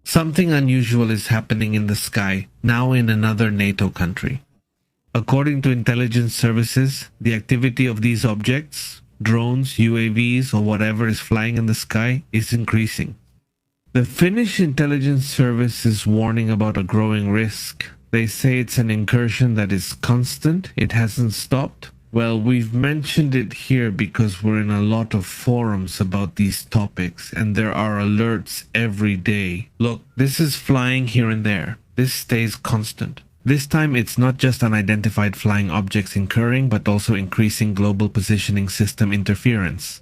Something unusual is happening in the sky, now in another NATO country. According to intelligence services, the activity of these objects, drones, UAVs, or whatever is flying in the sky, is increasing. The Finnish intelligence service is warning about a growing risk. They say it's an incursion that is constant, it hasn't stopped. Well, we've mentioned it here because we're in a lot of forums about these topics and there are alerts every day. Look, this is flying here and there. This stays constant. This time it's not just unidentified flying objects incurring, but also increasing global positioning system interference.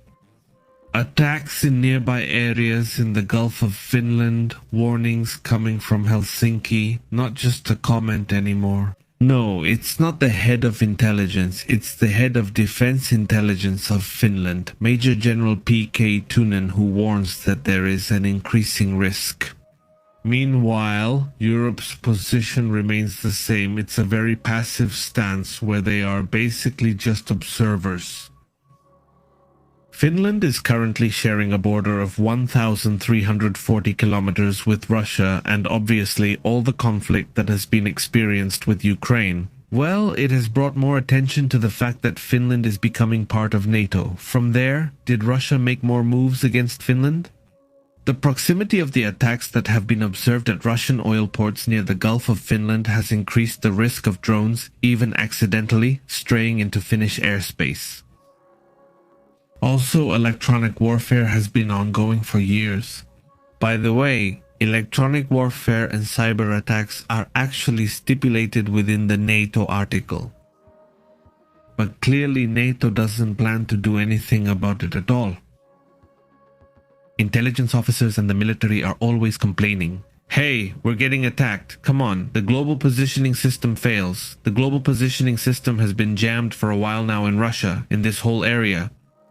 Attacks in nearby areas in the Gulf of Finland, warnings coming from Helsinki, not just a comment anymore. No, it's not the head of intelligence, it's the head of defense intelligence of Finland, Major General P.K. Tunen, who warns that there is an increasing risk. Meanwhile, Europe's position remains the same. It's a very passive stance where they are basically just observers. Finland is currently sharing a border of 1,340 kilometers with Russia and obviously all the conflict that has been experienced with Ukraine. Well, it has brought more attention to the fact that Finland is becoming part of NATO. From there, did Russia make more moves against Finland? The proximity of the attacks that have been observed at Russian oil ports near the Gulf of Finland has increased the risk of drones, even accidentally, straying into Finnish airspace. Also, electronic warfare has been ongoing for years. By the way, electronic warfare and cyber attacks are actually stipulated within the NATO article. But clearly NATO doesn't plan to do anything about it at all. Intelligence officers and the military are always complaining. Hey, we're getting attacked. Come on, the global positioning system fails. The global positioning system has been jammed for a while now in Russia, in this whole area.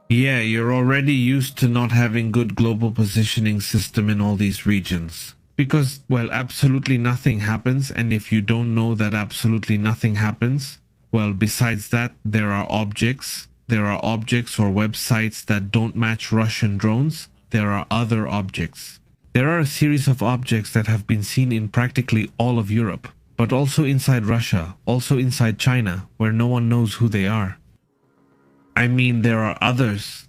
Yeah, you're already used to not having good global positioning system in all these regions. Because, well, absolutely nothing happens, and if you don't know that absolutely nothing happens, well, besides that, there are objects or websites that don't match Russian drones. There are other objects. There are a series of objects that have been seen in practically all of Europe, but also inside Russia, also inside China, where no one knows who they are. I mean, there are others.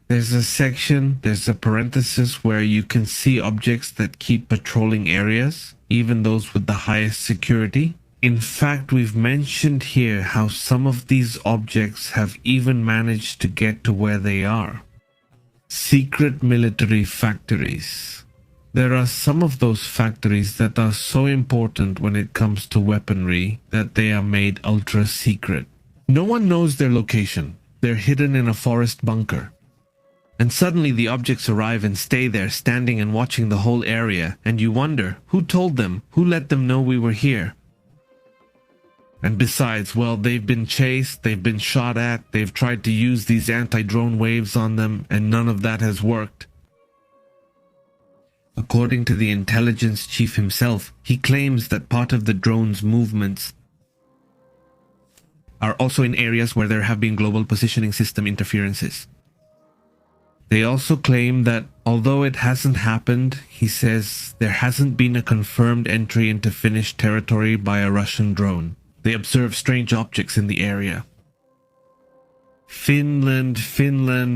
There's a section, there's a parenthesis where you can see objects that keep patrolling areas, even those with the highest security. In fact, we've mentioned here how some of these objects have even managed to get to where they are. Secret military factories. There are some of those factories that are so important when it comes to weaponry that they are made ultra secret. No one knows their location. They're hidden in a forest bunker. And suddenly the objects arrive and stay there standing and watching the whole area, and you wonder, who told them? Who let them know we were here? And besides, well, they've been chased, they've been shot at, they've tried to use these anti-drone waves on them, and none of that has worked. According to the intelligence chief himself, he claims that part of the drone's movements are also in areas where there have been global positioning system interferences. They also claim that although it hasn't happened, he says there hasn't been a confirmed entry into Finnish territory by a Russian drone. They observe strange objects in the area. Finland,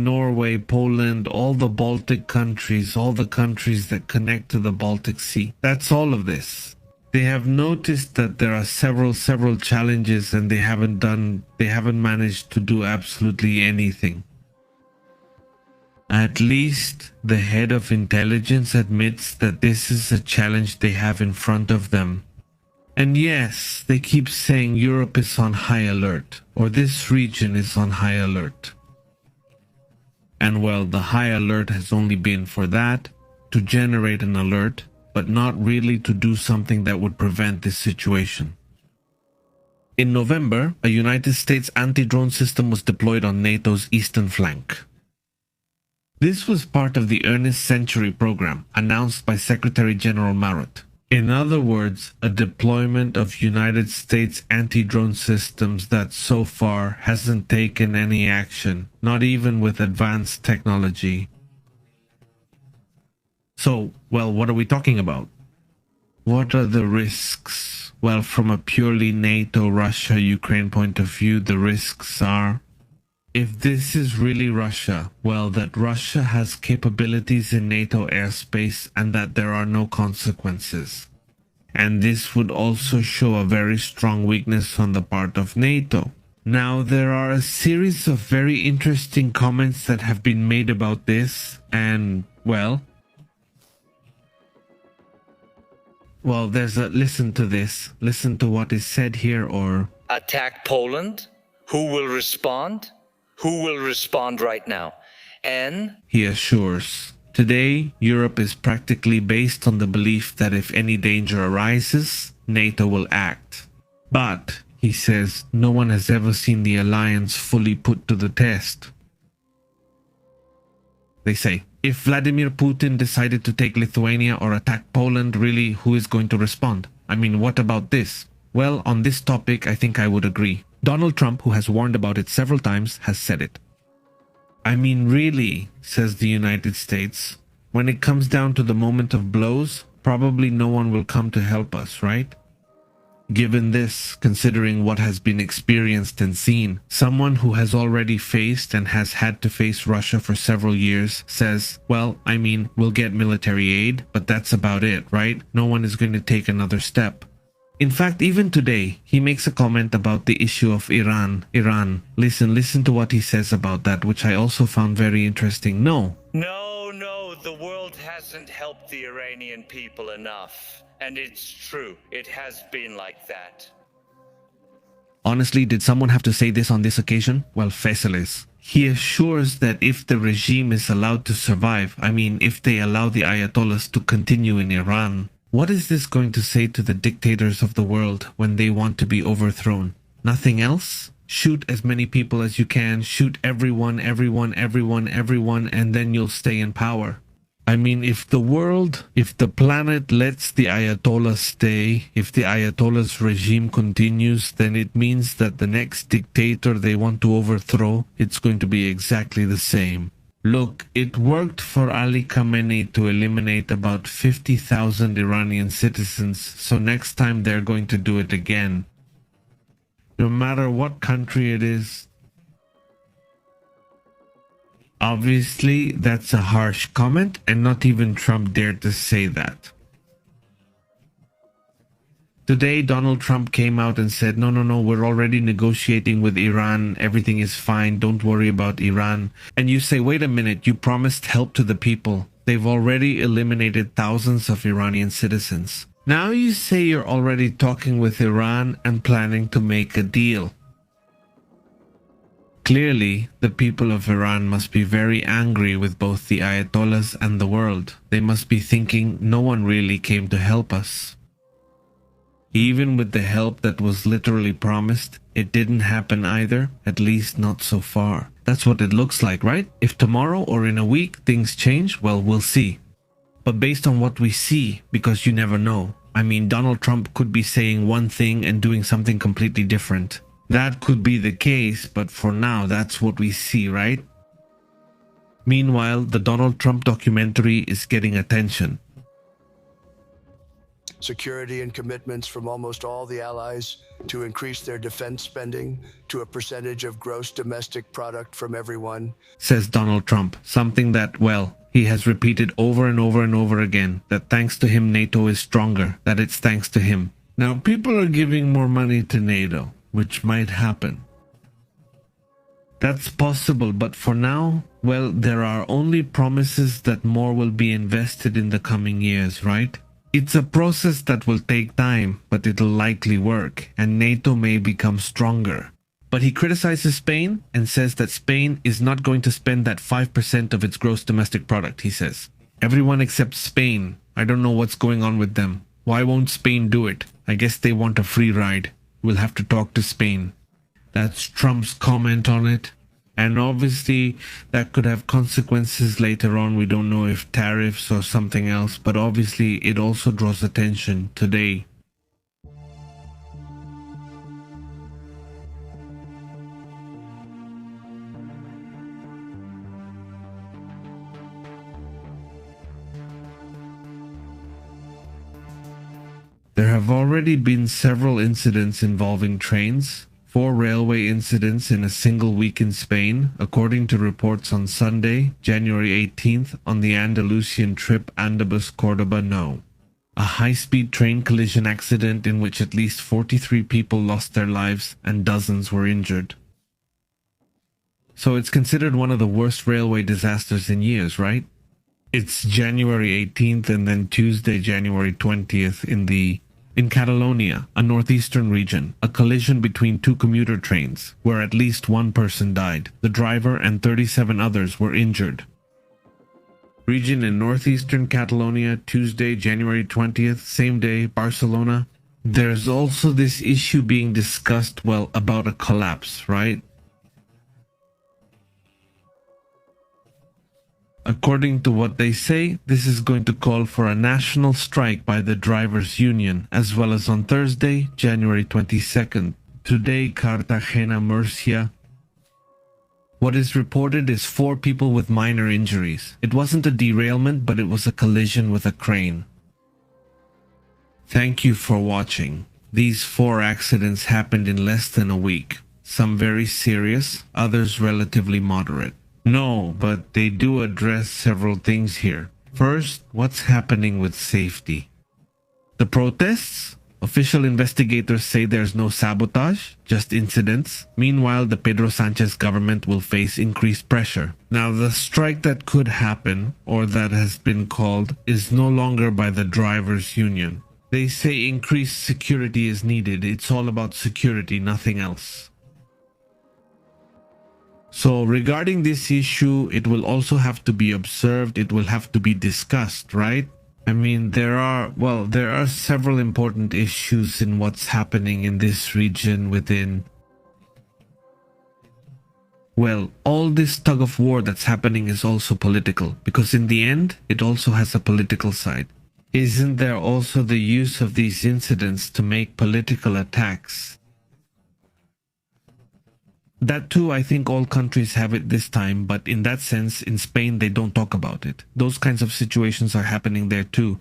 Norway, Poland, all the Baltic countries, all the countries that connect to the Baltic Sea. That's all of this. They have noticed that there are several challenges and they haven't managed to do absolutely anything. At least the head of intelligence admits that this is a challenge they have in front of them. And yes, they keep saying Europe is on high alert, or this region is on high alert. And well, the high alert has only been for that, to generate an alert, but not really to do something that would prevent this situation. In November, a United States anti-drone system was deployed on NATO's eastern flank. This was part of the Earnest Century program announced by Secretary General Marot. In other words, a deployment of United States anti-drone systems that so far hasn't taken any action, not even with advanced technology. So, well, what are we talking about? What are the risks? Well, from a purely NATO, Russia, Ukraine point of view, the risks are, if this is really Russia, well, that Russia has capabilities in NATO airspace and that there are no consequences. And this would also show a very strong weakness on the part of NATO. Now, there are a series of very interesting comments that have been made about this, and, well, there's a, listen to this, listen to what is said here, or... Attack Poland? Who will respond? Who will respond right now? And he assures, today, Europe is practically based on the belief that if any danger arises, NATO will act. But, he says, no one has ever seen the alliance fully put to the test. They say, if Vladimir Putin decided to take Lithuania or attack Poland, really, who is going to respond? I mean, what about this? Well, on this topic, I think I would agree. Donald Trump, who has warned about it several times, has said it. I mean, really, says the United States, when it comes down to the moment of blows, probably no one will come to help us, right? Given this, considering what has been experienced and seen, someone who has already faced and has had to face Russia for several years says, well, I mean, we'll get military aid, but that's about it, right? No one is going to take another step. In fact, even today, he makes a comment about the issue of Iran. Listen to what he says about that, which I also found very interesting. No, the world hasn't helped the Iranian people enough. And it's true, it has been like that. Honestly, did someone have to say this on this occasion? Well, Faisal is. He assures that if the regime is allowed to survive, I mean, if they allow the Ayatollahs to continue in Iran, what is this going to say to the dictators of the world when they want to be overthrown? Nothing else? Shoot as many people as you can, shoot everyone, and then you'll stay in power. I mean, if the planet lets the Ayatollah stay, if the Ayatollah's regime continues, then it means that the next dictator they want to overthrow, it's going to be exactly the same. Look, it worked for Ali Khamenei to eliminate about 50,000 Iranian citizens, so next time they're going to do it again. No matter what country it is. Obviously, that's a harsh comment, and not even Trump dared to say that. Today, Donald Trump came out and said, no, we're already negotiating with Iran. Everything is fine. Don't worry about Iran. And you say, wait a minute, you promised help to the people. They've already eliminated thousands of Iranian citizens. Now you say you're already talking with Iran and planning to make a deal. Clearly, the people of Iran must be very angry with both the Ayatollahs and the world. They must be thinking, no one really came to help us. Even with the help that was literally promised, it didn't happen either, at least not so far. That's what it looks like, right? If tomorrow or in a week things change, well, we'll see. But based on what we see, because you never know, I mean, Donald Trump could be saying one thing and doing something completely different. That could be the case, but for now, that's what we see, right? Meanwhile, the Donald Trump documentary is getting attention. Security and commitments from almost all the allies to increase their defense spending to a percentage of gross domestic product from everyone, says Donald Trump, something that, well, he has repeated over and over again, that thanks to him NATO is stronger, that it's thanks to him. Now, people are giving more money to NATO, which might happen. That's possible, but for now, well, there are only promises that more will be invested in the coming years, right? It's a process that will take time, but it'll likely work, and NATO may become stronger. But he criticizes Spain and says that Spain is not going to spend that 5% of its gross domestic product, he says. Everyone except Spain. I don't know what's going on with them. Why won't Spain do it? I guess they want a free ride. We'll have to talk to Spain. That's Trump's comment on it. And obviously, that could have consequences later on. We don't know if tariffs or something else, but obviously it also draws attention today. There have already been several incidents involving trains, 4 railway incidents in a single week in Spain, according to reports on Sunday, January 18th, on the Andalusian trip Andabus-Cordoba No. A high-speed train collision accident in which at least 43 people lost their lives and dozens were injured. So it's considered one of the worst railway disasters in years, right? It's January 18th and then Tuesday, January 20th in Catalonia, a northeastern region, a collision between 2 commuter trains, where at least 1 person died. The driver and 37 others were injured. Region in northeastern Catalonia, Tuesday, January 20th, same day, Barcelona. There's also this issue being discussed, about a collapse, right? According to what they say, this is going to call for a national strike by the drivers' union, as well as on Thursday, January 22nd. Today, Cartagena, Murcia. What is reported is 4 people with minor injuries. It wasn't a derailment, but it was a collision with a crane. Thank you for watching. These 4 accidents happened in less than a week. Some very serious, others relatively moderate. No, but they do address several things here. First, what's happening with safety? The protests? Official investigators say there's no sabotage, just incidents. Meanwhile, the Pedro Sanchez government will face increased pressure. Now, the strike that could happen, or that has been called, is no longer by the drivers' union. They say increased security is needed. It's all about security, nothing else. So regarding this issue, it will also have to be observed, it will have to be discussed, right? I mean, there are several important issues in what's happening in this region within... all this tug of war that's happening is also political, because in the end, it also has a political side. Isn't there also the use of these incidents to make political attacks? That too, I think all countries have it this time, but in that sense, in Spain, they don't talk about it. Those kinds of situations are happening there too.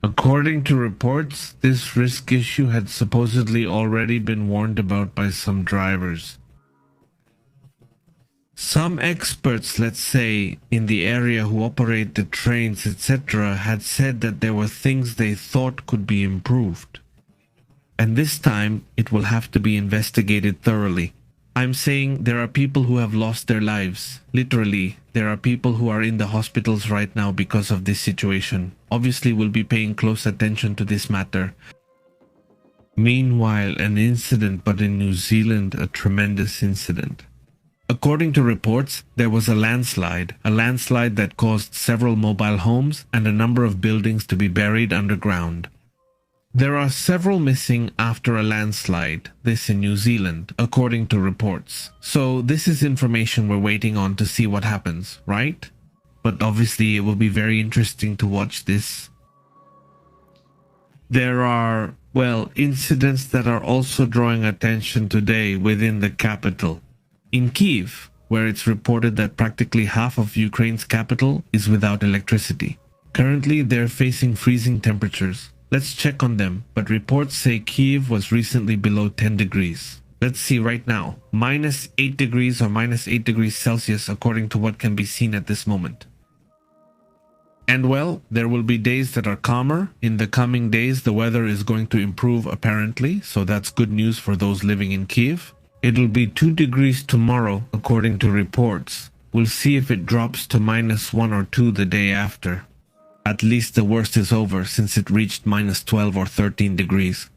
According to reports, this risk issue had supposedly already been warned about by some drivers. Some experts, let's say, in the area who operate the trains, etc., had said that there were things they thought could be improved. And this time, it will have to be investigated thoroughly. I'm saying there are people who have lost their lives. Literally, there are people who are in the hospitals right now because of this situation. Obviously, we'll be paying close attention to this matter. Meanwhile, an incident, but in New Zealand, a tremendous incident. According to reports, there was a landslide that caused several mobile homes and a number of buildings to be buried underground. There are several missing after a landslide, this in New Zealand, according to reports. So this is information we're waiting on to see what happens, right? But obviously it will be very interesting to watch this. There are, incidents that are also drawing attention today within the capital. In Kyiv, where it's reported that practically half of Ukraine's capital is without electricity. Currently, they're facing freezing temperatures. Let's check on them, but reports say Kyiv was recently below 10 degrees. Let's see right now, -8 degrees or -8 degrees Celsius according to what can be seen at this moment. And there will be days that are calmer. In the coming days, the weather is going to improve apparently, so that's good news for those living in Kyiv. It'll be 2 degrees tomorrow, according to reports. We'll see if it drops to -1 or 2 the day after. At least the worst is over since it reached -12 or 13 degrees.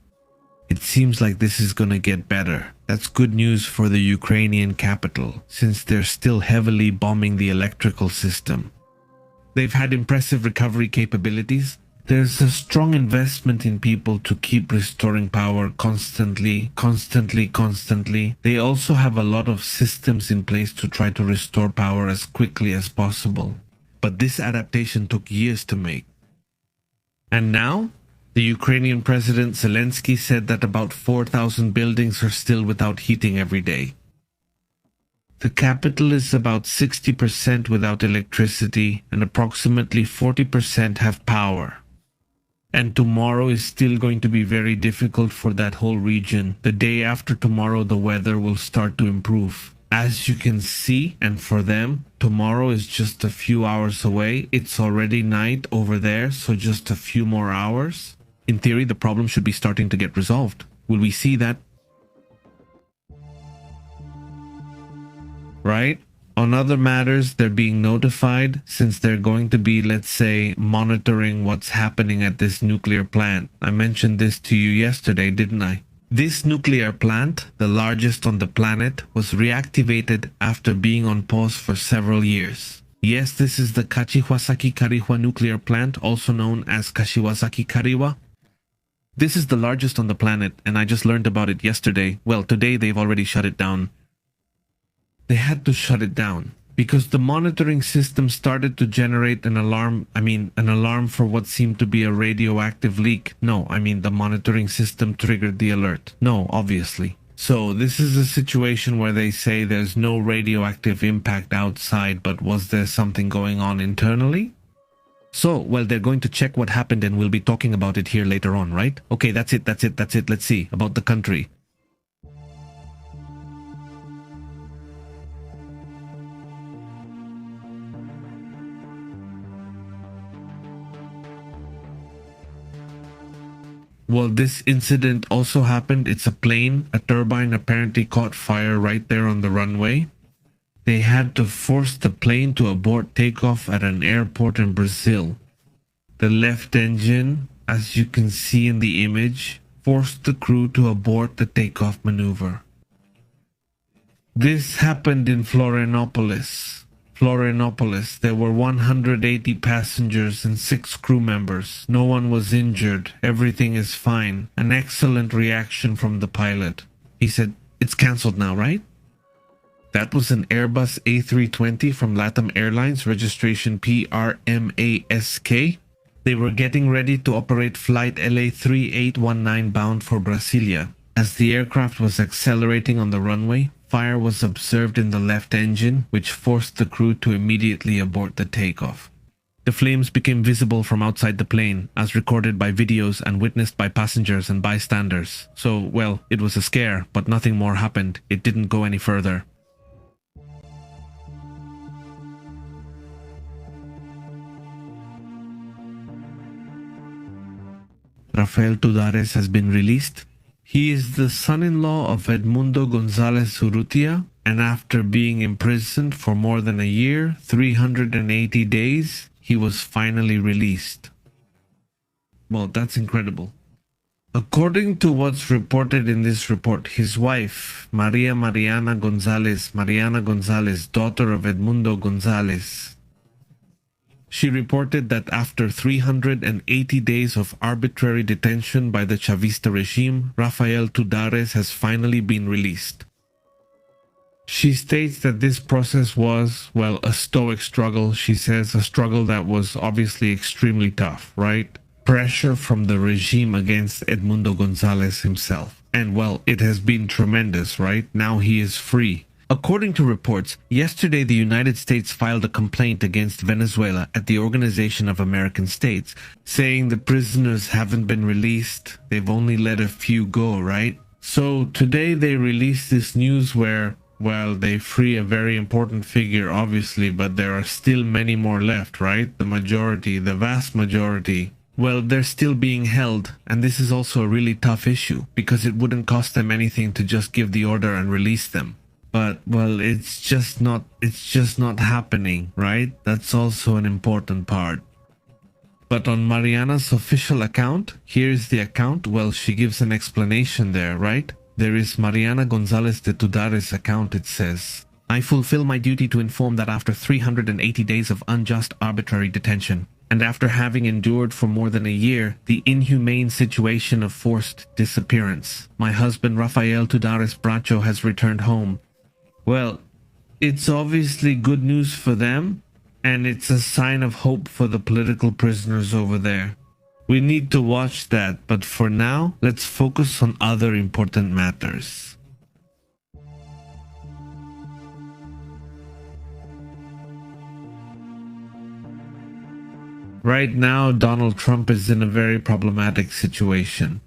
It seems like this is gonna get better. That's good news for the Ukrainian capital, since they're still heavily bombing the electrical system. They've had impressive recovery capabilities. There's a strong investment in people to keep restoring power constantly. They also have a lot of systems in place to try to restore power as quickly as possible. But this adaptation took years to make. And now, the Ukrainian President Zelensky said that about 4,000 buildings are still without heating every day. The capital is about 60% without electricity and approximately 40% have power. And tomorrow is still going to be very difficult for that whole region. The day after tomorrow, the weather will start to improve. As you can see, and for them, tomorrow is just a few hours away. It's already night over there, so just a few more hours. In theory, the problem should be starting to get resolved. Will we see that? Right? On other matters, they're being notified since they're going to be, let's say, monitoring what's happening at this nuclear plant. I mentioned this to you yesterday, didn't I? This nuclear plant, the largest on the planet, was reactivated after being on pause for several years. Yes, this is the Kashiwazaki Kariwa nuclear plant, also known as Kashiwazaki Kariwa. This is the largest on the planet, and I just learned about it yesterday. Well, today they've already shut it down. They had to shut it down because the monitoring system started to generate an alarm. An alarm for what seemed to be a radioactive leak. No, the monitoring system triggered the alert. No, obviously. So this is a situation where they say there's no radioactive impact outside, but was there something going on internally? So, well, they're going to check what happened and we'll be talking about it here later on, right? Okay, that's it. Let's see about the country. Well, this incident also happened. It's a plane. A turbine apparently caught fire right there on the runway. They had to force the plane to abort takeoff at an airport in Brazil. The left engine, as you can see in the image, forced the crew to abort the takeoff maneuver. This happened in Florianopolis. There were 180 passengers and 6 crew members. No one was injured. Everything is fine. An excellent reaction from the pilot. He said, "It's cancelled now, right?" That was an Airbus A320 from LATAM Airlines, registration PRMASK. They were getting ready to operate flight LA 3819 bound for Brasilia. As the aircraft was accelerating on the runway, fire was observed in the left engine, which forced the crew to immediately abort the takeoff. The flames became visible from outside the plane, as recorded by videos and witnessed by passengers and bystanders. So, well, it was a scare, but nothing more happened. It didn't go any further. Rafael Tudares has been released. He is the son-in-law of Edmundo González Urrutia, and after being imprisoned for more than a year, 380 days, he was finally released. Well, that's incredible. According to what's reported in this report, his wife, Mariana González, daughter of Edmundo González, she reported that after 380 days of arbitrary detention by the Chavista regime, Rafael Tudares has finally been released. She states that this process was, well, a stoic struggle. She says a struggle that was obviously extremely tough, right? Pressure from the regime against Edmundo González himself. And well, it has been tremendous, right? Now he is free. According to reports, yesterday the United States filed a complaint against Venezuela at the Organization of American States, saying the prisoners haven't been released. They've only let a few go, right? So today they released this news where, well, they free a very important figure, obviously, but there are still many more left, right? The vast majority. Well, they're still being held, and this is also a really tough issue, because it wouldn't cost them anything to just give the order and release them. But, well, it's just not happening, right? That's also an important part. But on Mariana's official account, here's the account. Well, she gives an explanation there, right? There is Mariana González de Tudares' account. It says, "I fulfill my duty to inform that after 380 days of unjust arbitrary detention, and after having endured for more than a year the inhumane situation of forced disappearance, my husband Rafael Tudares Bracho has returned home." Well, it's obviously good news for them, and it's a sign of hope for the political prisoners over there. We need to watch that, but for now, let's focus on other important matters. Right now, Donald Trump is in a very problematic situation.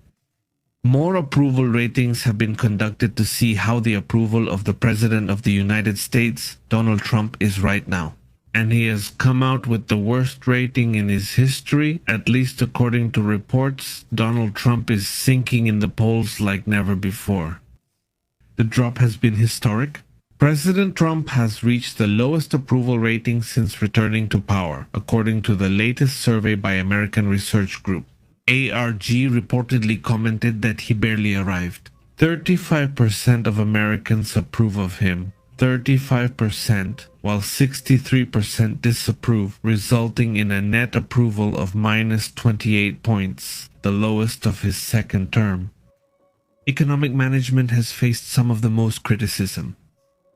More approval ratings have been conducted to see how the approval of the President of the United States, Donald Trump, is right now. And he has come out with the worst rating in his history, at least according to reports. Donald Trump is sinking in the polls like never before. The drop has been historic. President Trump has reached the lowest approval rating since returning to power, according to the latest survey by American Research Group. ARG reportedly commented that he barely arrived. 35% of Americans approve of him, 35%, while 63% disapprove, resulting in a net approval of minus 28 points, the lowest of his second term. Economic management has faced some of the most criticism.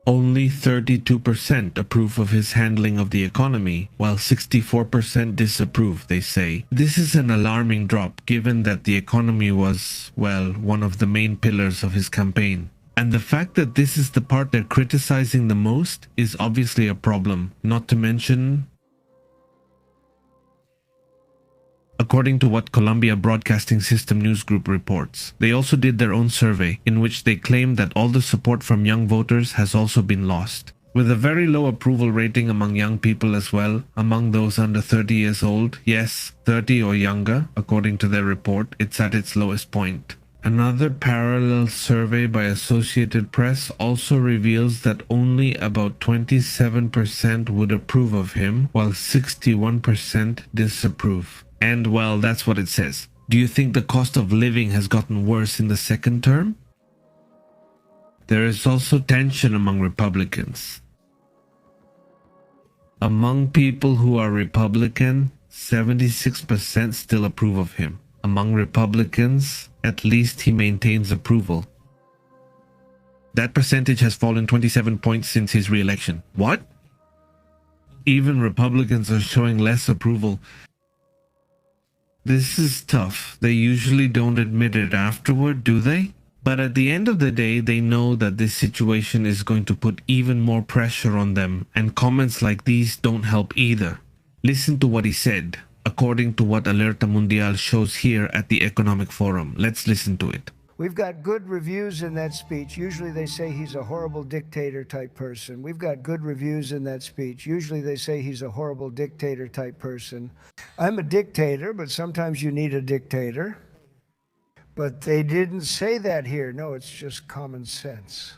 Only 32% approve of his handling of the economy, while 64% disapprove, they say. This is an alarming drop given that the economy was, well, one of the main pillars of his campaign. And the fact that this is the part they're criticizing the most is obviously a problem, not to mention, according to what Columbia Broadcasting System News Group reports. They also did their own survey, in which they claim that all the support from young voters has also been lost. With a very low approval rating among young people as well, among those under 30 years old, yes, 30 or younger, according to their report, it's at its lowest point. Another parallel survey by Associated Press also reveals that only about 27% would approve of him, while 61% disapprove. And well, that's what it says. Do you think the cost of living has gotten worse in the second term? There is also tension among Republicans. Among people who are Republican, 76% still approve of him. Among Republicans, at least he maintains approval. That percentage has fallen 27 points since his re-election. What? Even Republicans are showing less approval. This is tough. They usually don't admit it afterward, do they? But at the end of the day, they know that this situation is going to put even more pressure on them, and comments like these don't help either. Listen to what he said, according to what Alerta Mundial shows here at the Economic Forum. Let's listen to it. We've got good reviews in that speech. Usually they say he's a horrible dictator type person. We've got good reviews in that speech. Usually they say he's a horrible dictator type person. I'm a dictator, but sometimes you need a dictator. But they didn't say that here. No, it's just common sense.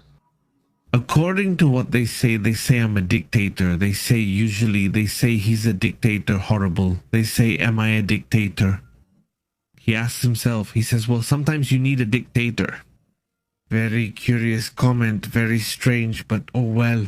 According to what they say I'm a dictator. They say he's a dictator, horrible. They say, am I a dictator? He asks himself, he says, well, sometimes you need a dictator. Very curious comment, very strange, but oh well.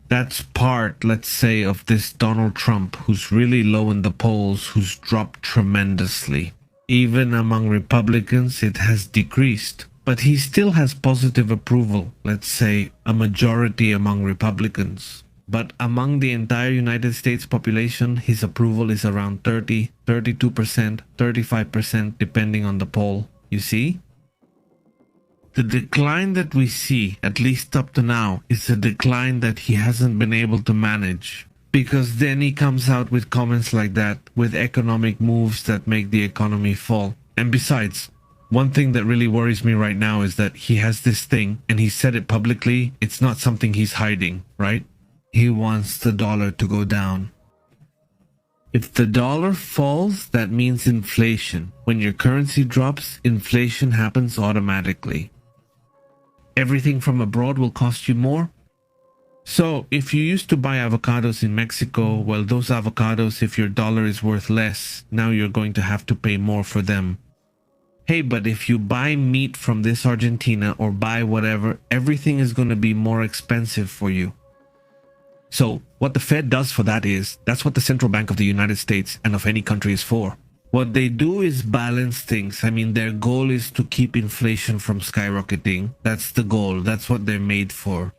That's part, let's say, of this Donald Trump, who's really low in the polls, who's dropped tremendously. Even among Republicans, it has decreased. But he still has positive approval, let's say, a majority among Republicans. But among the entire United States population, his approval is around 30, 32%, 35%, depending on the poll. You see? The decline that we see, at least up to now, is a decline that he hasn't been able to manage. Because then he comes out with comments like that, with economic moves that make the economy fall. And besides, one thing that really worries me right now is that he has this thing, and he said it publicly. It's not something he's hiding, right? He wants the dollar to go down. If the dollar falls, that means inflation. When your currency drops, inflation happens automatically. Everything from abroad will cost you more. So, if you used to buy avocados in Mexico, well, those avocados, if your dollar is worth less, now you're going to have to pay more for them. Hey, but if you buy meat from this Argentina or buy whatever, everything is going to be more expensive for you. So, what the Fed does for that is, that's what the Central Bank of the United States and of any country is for. What they do is balance things. I mean, their goal is to keep inflation from skyrocketing. That's the goal. That's what they're made for.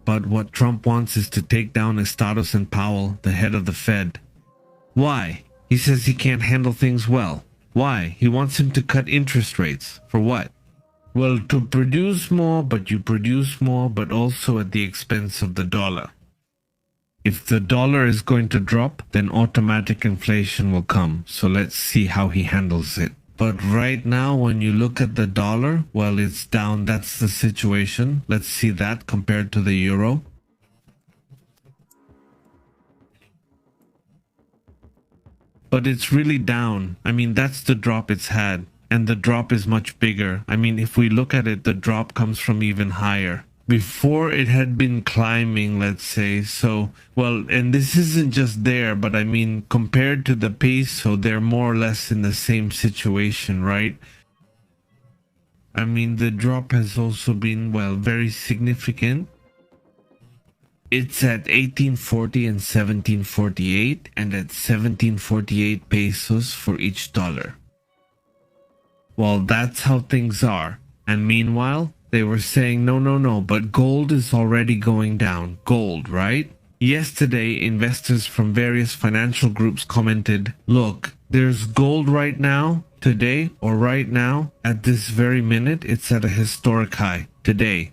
But what Trump wants is to take down Estados and Powell, the head of the Fed. Why? He says he can't handle things well. Why? He wants him to cut interest rates. For what? Well, to produce more, but you produce more, but also at the expense of the dollar. If the dollar is going to drop, then automatic inflation will come. So let's see how he handles it. But right now, when you look at the dollar, well, it's down. That's the situation. Let's see that compared to the euro. But it's really down. I mean, that's the drop it's had. And the drop is much bigger. I mean, if we look at it, the drop comes from even higher. Before it had been climbing, let's say. So, well, and this isn't just there, but I mean, compared to the peso, they're more or less in the same situation, right? I mean, the drop has also been, well, very significant. It's at 1840 and 1748, and at 1748 pesos for each dollar. Well, that's how things are. And meanwhile, they were saying, no, but gold is already going down. Gold, right? Yesterday, investors from various financial groups commented, look, there's gold right now, today, or right now, at this very minute, it's at a historic high, today.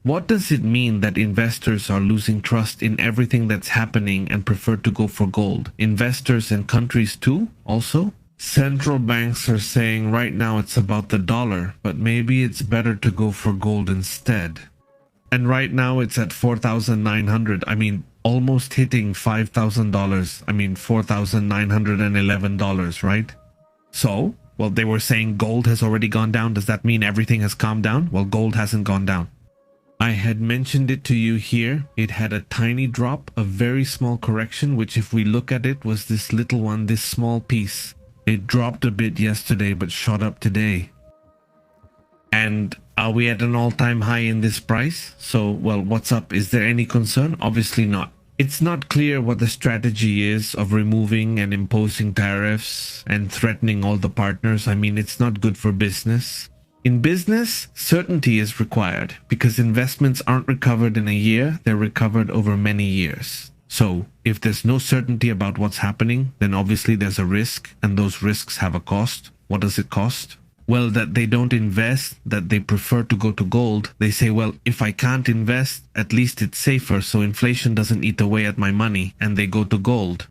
What does it mean that investors are losing trust in everything that's happening and prefer to go for gold? Investors and countries too, also? Central banks are saying right now it's about the dollar, but maybe it's better to go for gold instead. And right now it's at 4,900. I mean, almost hitting $5,000. I mean, $4,911, right? So, well, they were saying gold has already gone down. Does that mean everything has calmed down? Well, gold hasn't gone down. I had mentioned it to you here. It had a tiny drop, a very small correction, which if we look at it was this little one, this small piece. It dropped a bit yesterday, but shot up today. And are we at an all-time high in this price? So, well, what's up? Is there any concern? Obviously not. It's not clear what the strategy is of removing and imposing tariffs and threatening all the partners. I mean, it's not good for business. In business, certainty is required because investments aren't recovered in a year, they're recovered over many years. So, if there's no certainty about what's happening, then obviously there's a risk, and those risks have a cost. What does it cost? Well, that they don't invest, that they prefer to go to gold. They say, well, if I can't invest, at least it's safer, so inflation doesn't eat away at my money, and they go to gold.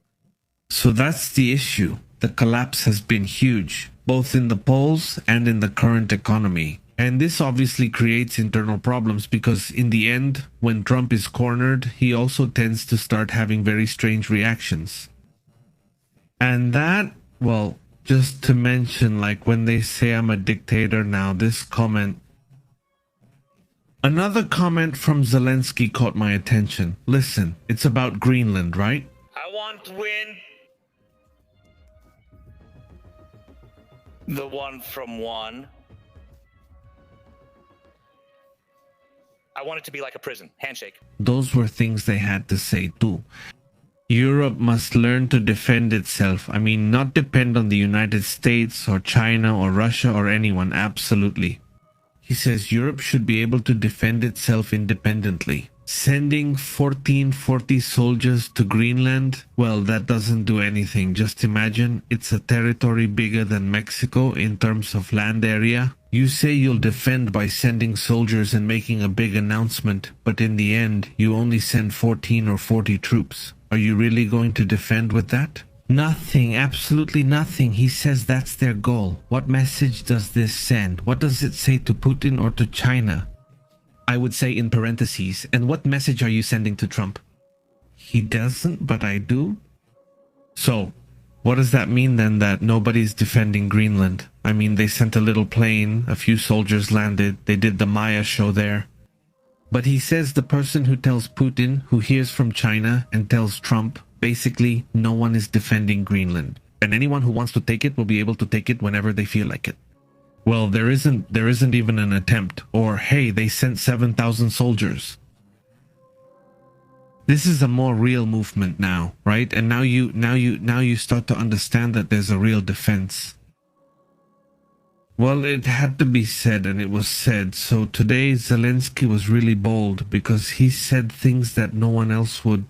So that's the issue. The collapse has been huge, both in the polls and in the current economy. And this obviously creates internal problems because in the end, when Trump is cornered, he also tends to start having very strange reactions. And that, well, just to mention, like when they say I'm a dictator now, this comment. Another comment from Zelensky caught my attention. Listen, it's about Greenland, right? I want to win. The one from one. I want it to be like a prison. Handshake. Those were things they had to say too. Europe must learn to defend itself. I mean, not depend on the United States or China or Russia or anyone. Absolutely. He says Europe should be able to defend itself independently. Sending 1440 soldiers to Greenland, well, that doesn't do anything. Just imagine, it's a territory bigger than Mexico in terms of land area. You say you'll defend by sending soldiers and making a big announcement, but in the end, you only send 14 or 40 troops. Are you really going to defend with that? Nothing, absolutely nothing. He says that's their goal. What message does this send? What does it say to Putin or to China? I would say in parentheses, and what message are you sending to Trump? He doesn't, but I do. So, what does that mean then that nobody's defending Greenland? I mean, they sent a little plane, a few soldiers landed, they did the Maya show there. But he says the person who tells Putin, who hears from China and tells Trump, basically no one is defending Greenland. And anyone who wants to take it will be able to take it whenever they feel like it. Well, there isn't even an attempt. Or, hey, they sent 7,000 soldiers. This is a more real movement now, right? And now you start to understand that there's a real defense. Well, it had to be said, and it was said. So today Zelensky was really bold because he said things that no one else would.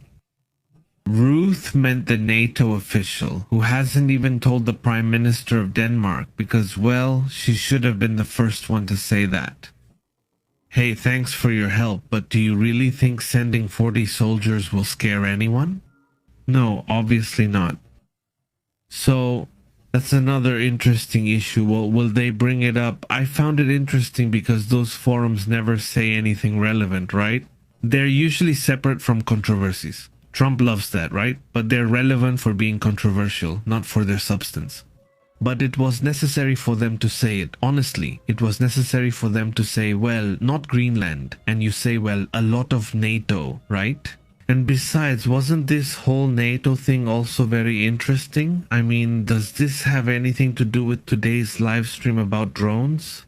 Ruth meant the NATO official who hasn't even told the Prime Minister of Denmark because, well, she should have been the first one to say that. Hey, thanks for your help, but do you really think sending 40 soldiers will scare anyone? No, obviously not. So, that's another interesting issue. Well, will they bring it up? I found it interesting because those forums never say anything relevant, right? They're usually separate from controversies. Trump loves that, right? But they're relevant for being controversial, not for their substance. But it was necessary for them to say it. Honestly, it was necessary for them to say, well, not Greenland. And you say, well, a lot of NATO, right? And besides, wasn't this whole NATO thing also very interesting? I mean, does this have anything to do with today's live stream about drones?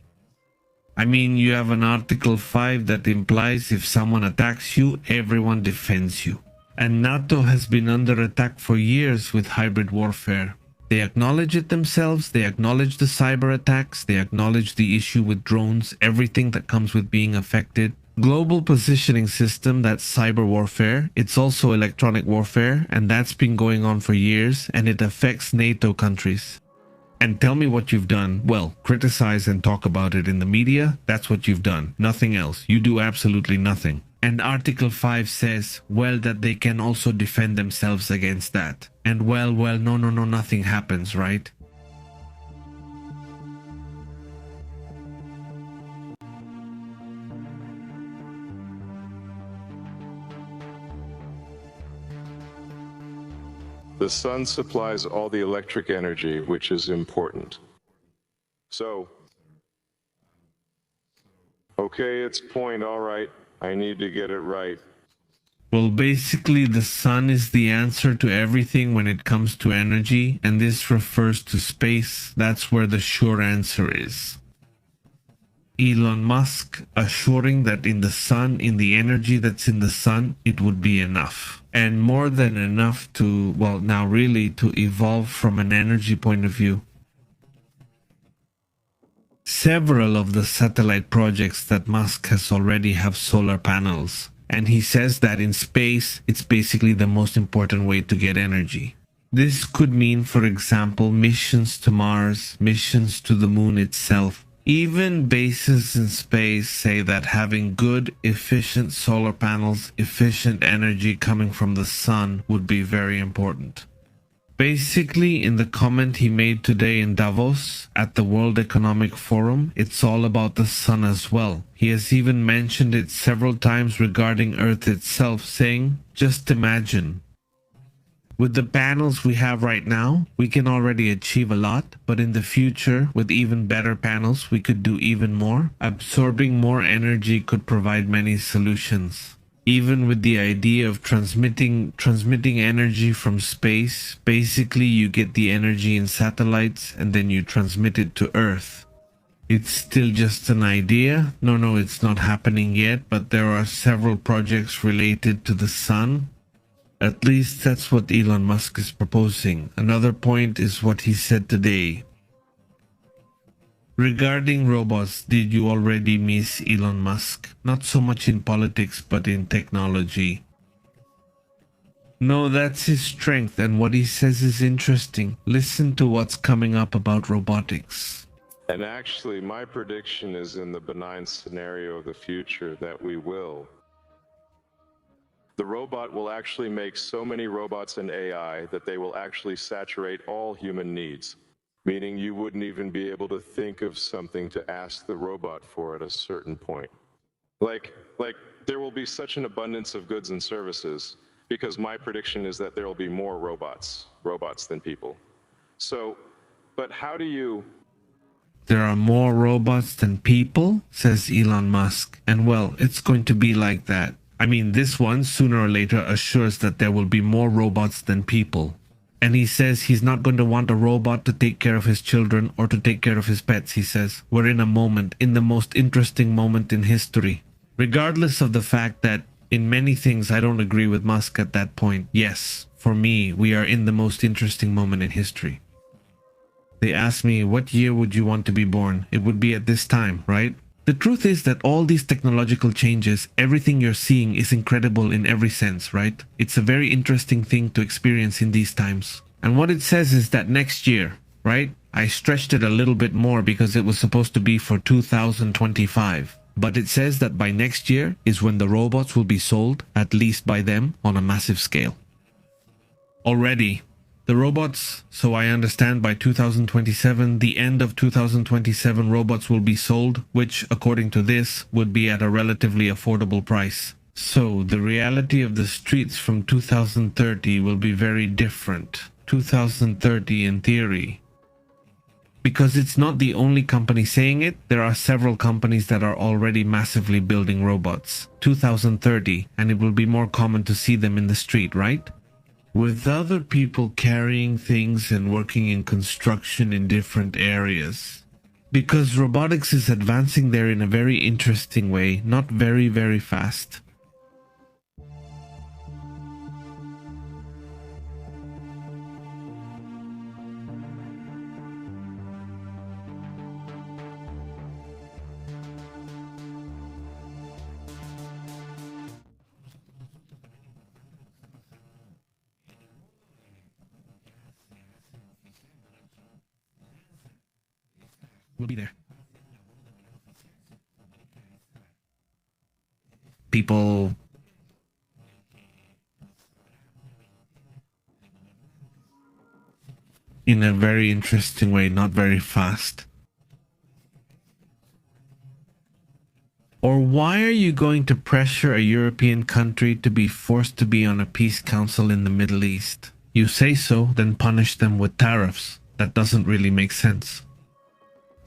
I mean, you have an Article 5 that implies if someone attacks you, everyone defends you. And NATO has been under attack for years with hybrid warfare. They acknowledge it themselves, they acknowledge the cyber attacks, they acknowledge the issue with drones, everything that comes with being affected. Global positioning system, that's cyber warfare. It's also electronic warfare, and that's been going on for years, and it affects NATO countries. And tell me what you've done. Well, criticize and talk about it in the media, that's what you've done. Nothing else. You do absolutely nothing. And Article 5 says, well, that they can also defend themselves against that. And well, no, nothing happens, right? The sun supplies all the electric energy, which is important. So, okay, it's point, all right. I need to get it right. Well, basically, the sun is the answer to everything when it comes to energy, and this refers to space. That's where the sure answer is. Elon Musk assuring that in the sun, in the energy that's in the sun, it would be enough. And more than enough to, well, now really to evolve from an energy point of view. Several of the satellite projects that Musk has already have solar panels. And he says that in space, it's basically the most important way to get energy. This could mean, for example, missions to Mars, missions to the moon itself. Even bases in space say that having good, efficient solar panels, efficient energy coming from the sun would be very important. Basically, in the comment he made today in Davos at the World Economic Forum, it's all about the sun as well. He has even mentioned it several times regarding Earth itself, saying, just imagine. With the panels we have right now, we can already achieve a lot, but in the future, with even better panels, we could do even more. Absorbing more energy could provide many solutions. Even with the idea of transmitting energy from space, basically you get the energy in satellites and then you transmit it to Earth. It's still just an idea. No, it's not happening yet, but there are several projects related to the sun. At least that's what Elon Musk is proposing. Another point is what he said today. Regarding robots, did you already miss Elon Musk? Not so much in politics, but in technology. No, that's his strength, and what he says is interesting. Listen to what's coming up about robotics. And actually, my prediction is in the benign scenario of the future that we will. The robot will actually make so many robots and AI that they will actually saturate all human needs. Meaning you wouldn't even be able to think of something to ask the robot for at a certain point. Like there will be such an abundance of goods and services because my prediction is that there will be more robots than people. So, but how do you... There are more robots than people, says Elon Musk. And well, it's going to be like that. I mean, this one sooner or later assures that there will be more robots than people. And he says he's not going to want a robot to take care of his children or to take care of his pets. He says, we're in a moment, in the most interesting moment in history. Regardless of the fact that in many things I don't agree with Musk at that point. Yes, for me, we are in the most interesting moment in history. They asked me, what year would you want to be born? It would be at this time, right? The truth is that all these technological changes, everything you're seeing is incredible in every sense, right? It's a very interesting thing to experience in these times. And what it says is that next year, right? I stretched it a little bit more because it was supposed to be for 2025. But it says that by next year is when the robots will be sold, at least by them, on a massive scale. Already, the robots, so I understand by 2027, the end of 2027 robots will be sold, which according to this would be at a relatively affordable price. So the reality of the streets from 2030 will be very different. 2030 in theory. Because it's not the only company saying it, there are several companies that are already massively building robots. 2030, and it will be more common to see them in the street, right? With other people carrying things and working in construction in different areas. Because robotics is advancing there in a very interesting way, not very, very fast. We'll be there. People in a very interesting way, not very fast. Or why are you going to pressure a European country to be forced to be on a peace council in the Middle East? You say so, then punish them with tariffs. That doesn't really make sense.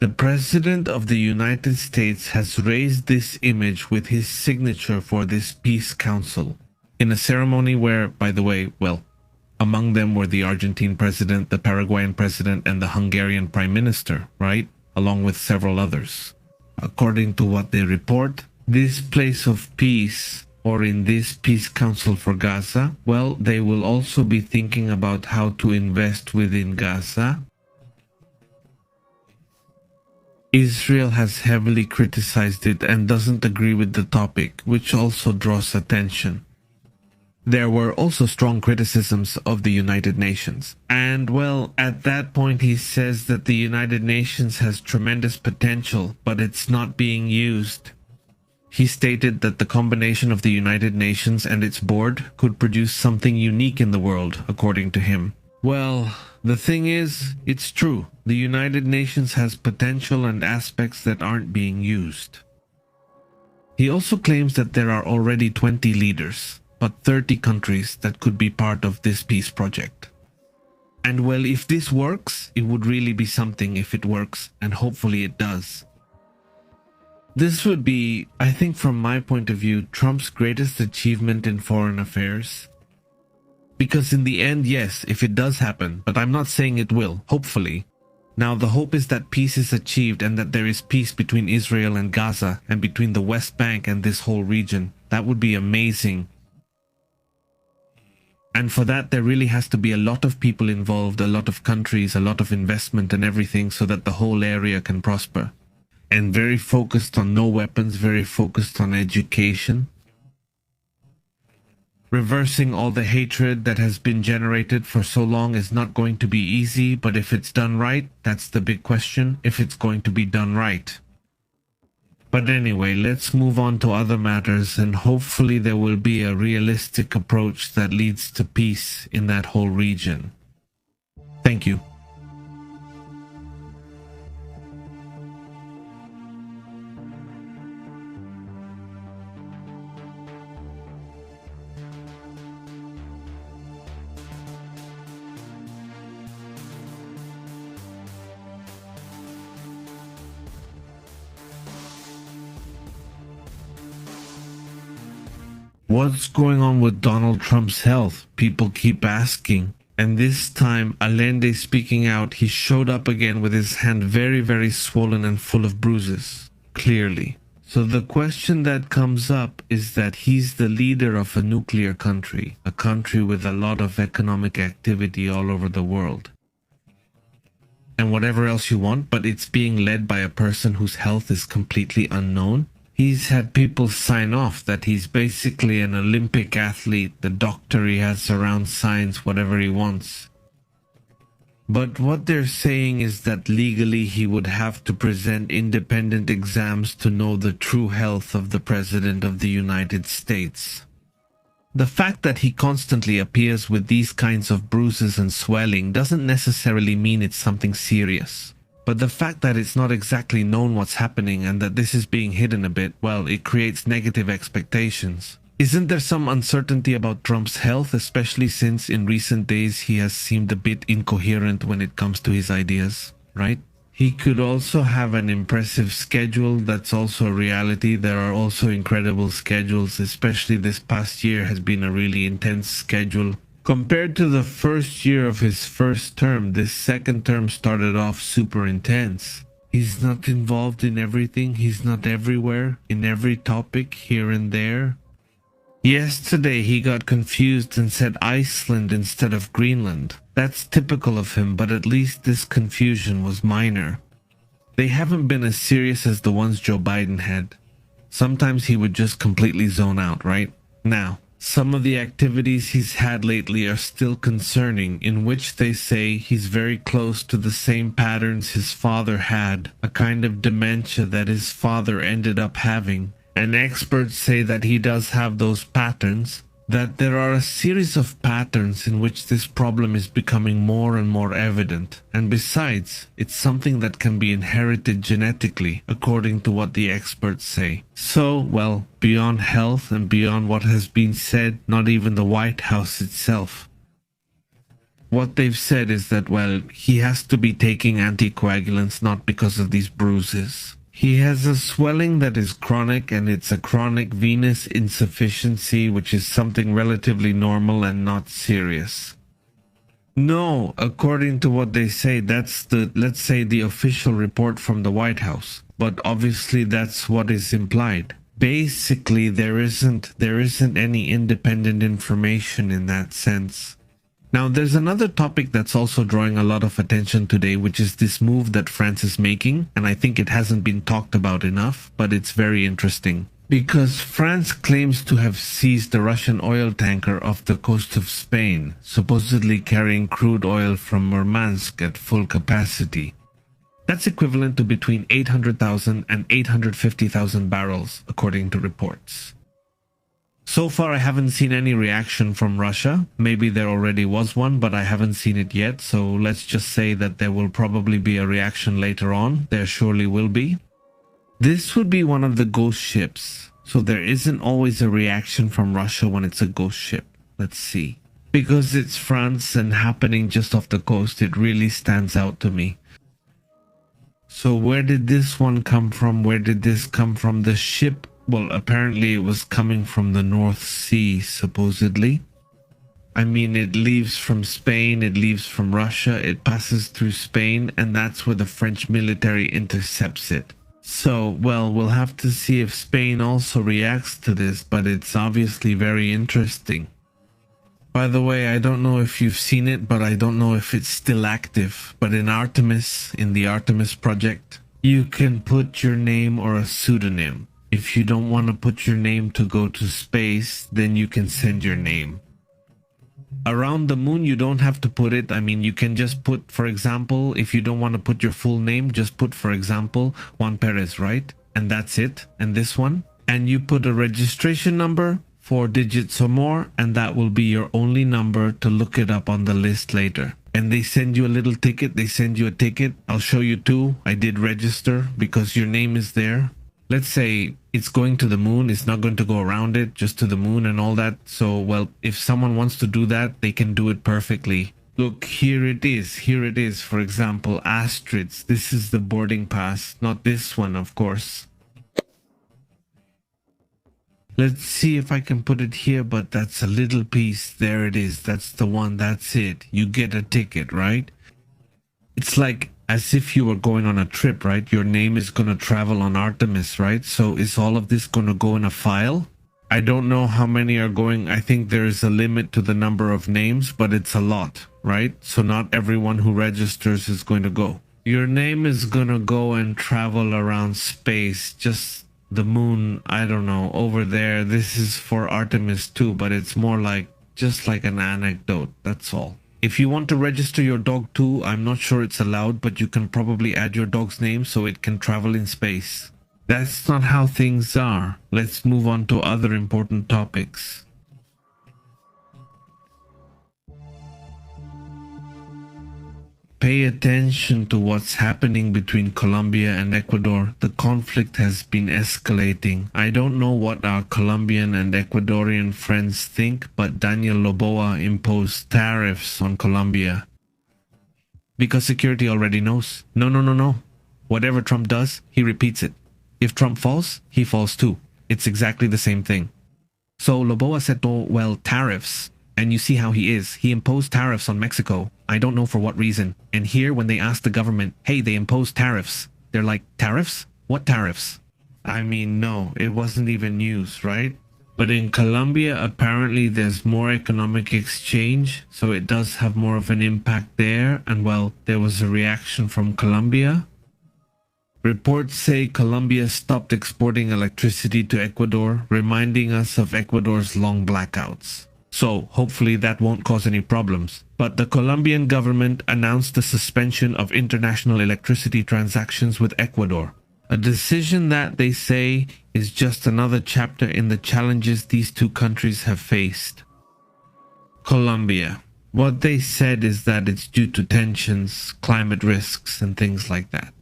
The President of the United States has raised this image with his signature for this peace council in a ceremony where, by the way, well, among them were the Argentine president, the Paraguayan president, and the Hungarian prime minister, right? Along with several others. According to what they report, this place of peace, or in this peace council for Gaza, well, they will also be thinking about how to invest within Gaza. Israel has heavily criticized it and doesn't agree with the topic, which also draws attention. There were also strong criticisms of the United Nations. And well, at that point he says that the United Nations has tremendous potential, but it's not being used. He stated that the combination of the United Nations and its board could produce something unique in the world, according to him. Well, the thing is, it's true. The United Nations has potential and aspects that aren't being used. He also claims that there are already 20 leaders, but 30 countries that could be part of this peace project. And well, if this works, it would really be something if it works, and hopefully it does. This would be, I think from my point of view, Trump's greatest achievement in foreign affairs. Because in the end, yes, if it does happen, but I'm not saying it will, hopefully. Now the hope is that peace is achieved and that there is peace between Israel and Gaza and between the West Bank and this whole region. That would be amazing. And for that, there really has to be a lot of people involved, a lot of countries, a lot of investment and everything so that the whole area can prosper. And very focused on no weapons, very focused on education. Reversing all the hatred that has been generated for so long is not going to be easy, but if it's done right, that's the big question, if it's going to be done right. But anyway, let's move on to other matters, and hopefully there will be a realistic approach that leads to peace in that whole region. Thank you. What's going on with Donald Trump's health? People keep asking. And this time, Allende speaking out, he showed up again with his hand very, very swollen and full of bruises. Clearly. So the question that comes up is that he's the leader of a nuclear country. A country with a lot of economic activity all over the world. And whatever else you want, but it's being led by a person whose health is completely unknown. He's had people sign off that he's basically an Olympic athlete, the doctor he has around signs whatever he wants. But what they're saying is that legally he would have to present independent exams to know the true health of the President of the United States. The fact that he constantly appears with these kinds of bruises and swelling doesn't necessarily mean it's something serious. But the fact that it's not exactly known what's happening and that this is being hidden a bit, well, it creates negative expectations. Isn't there some uncertainty about Trump's health, especially since in recent days he has seemed a bit incoherent when it comes to his ideas, right? He could also have an impressive schedule. That's also a reality. There are also incredible schedules, especially this past year has been a really intense schedule. Compared to the first year of his first term, this second term started off super intense. He's not involved in everything. He's not everywhere, in every topic, here and there. Yesterday he got confused and said Iceland instead of Greenland. That's typical of him, but at least this confusion was minor. They haven't been as serious as the ones Joe Biden had. Sometimes he would just completely zone out, right? Now, some of the activities he's had lately are still concerning, in which they say he's very close to the same patterns his father had, a kind of dementia that his father ended up having. And experts say that he does have those patterns, that there are a series of patterns in which this problem is becoming more and more evident. And besides, it's something that can be inherited genetically, according to what the experts say. So, well, beyond health and beyond what has been said, not even the White House itself. What they've said is that, well, he has to be taking anticoagulants not because of these bruises. He has a swelling that is chronic, and it's a chronic venous insufficiency, which is something relatively normal and not serious. No, according to what they say, that's let's say the official report from the White House. But obviously that's what is implied. Basically, there isn't any independent information in that sense. Now, there's another topic that's also drawing a lot of attention today, which is this move that France is making, and I think it hasn't been talked about enough, but it's very interesting. Because France claims to have seized a Russian oil tanker off the coast of Spain, supposedly carrying crude oil from Murmansk at full capacity. That's equivalent to between 800,000 and 850,000 barrels, according to reports. So far, I haven't seen any reaction from Russia. Maybe there already was one, but I haven't seen it yet. So let's just say that there will probably be a reaction later on. There surely will be. This would be one of the ghost ships. So there isn't always a reaction from Russia when it's a ghost ship. Let's see. Because it's France and happening just off the coast, it really stands out to me. So where did this one come from? Where did this come from? The ship, well, apparently it was coming from the North Sea, supposedly. I mean, it leaves from Spain, it leaves from Russia, it passes through Spain, and that's where the French military intercepts it. So, well, we'll have to see if Spain also reacts to this, but it's obviously very interesting. By the way, I don't know if you've seen it, but I don't know if it's still active. But in Artemis, in the Artemis project, you can put your name or a pseudonym. If you don't want to put your name to go to space, then you can send your name. Around the moon, you don't have to put it. I mean, you can just put, for example, if you don't want to put your full name, just put, for example, Juan Perez, right? And that's it. And this one. And you put a registration number, 4 digits or more, and that will be your only number to look it up on the list later. And they send you a little ticket. They send you a ticket. I'll show you too. I did register because your name is there. Let's say it's going to the moon. It's not going to go around it, just to the moon and all that. So, well, if someone wants to do that, they can do it perfectly. Look, here it is. Here it is. For example, Astrid's. This is the boarding pass. Not this one, of course. Let's see if I can put it here, but that's a little piece. There it is. That's the one. That's it. You get a ticket, right? It's like as if you were going on a trip, right? Your name is going to travel on Artemis, right? So is all of this going to go in a file? I don't know how many are going. I think there is a limit to the number of names, but it's a lot, right? So not everyone who registers is going to go. Your name is going to go and travel around space, just the moon, I don't know, over there. This is for Artemis too, but it's more like just like an anecdote. That's all. If you want to register your dog too, I'm not sure it's allowed, but you can probably add your dog's name so it can travel in space. That's not how things are. Let's move on to other important topics. Pay attention to what's happening between Colombia and Ecuador. The conflict has been escalating. I don't know what our Colombian and Ecuadorian friends think, but Daniel Loboa imposed tariffs on Colombia. Because security already knows. No. Whatever Trump does, he repeats it. If Trump falls, he falls too. It's exactly the same thing. So Loboa said, oh, well, tariffs. And you see how he is. He imposed tariffs on Mexico. I don't know for what reason. And here, when they ask the government, hey, they imposed tariffs, they're like, tariffs? What tariffs? I mean, no, it wasn't even news, right? But in Colombia, apparently there's more economic exchange, so it does have more of an impact there. And well, there was a reaction from Colombia. Reports say Colombia stopped exporting electricity to Ecuador, reminding us of Ecuador's long blackouts. So, hopefully that won't cause any problems. But the Colombian government announced the suspension of international electricity transactions with Ecuador. A decision that, they say, is just another chapter in the challenges these two countries have faced. Colombia. What they said is that it's due to tensions, climate risks, and things like that.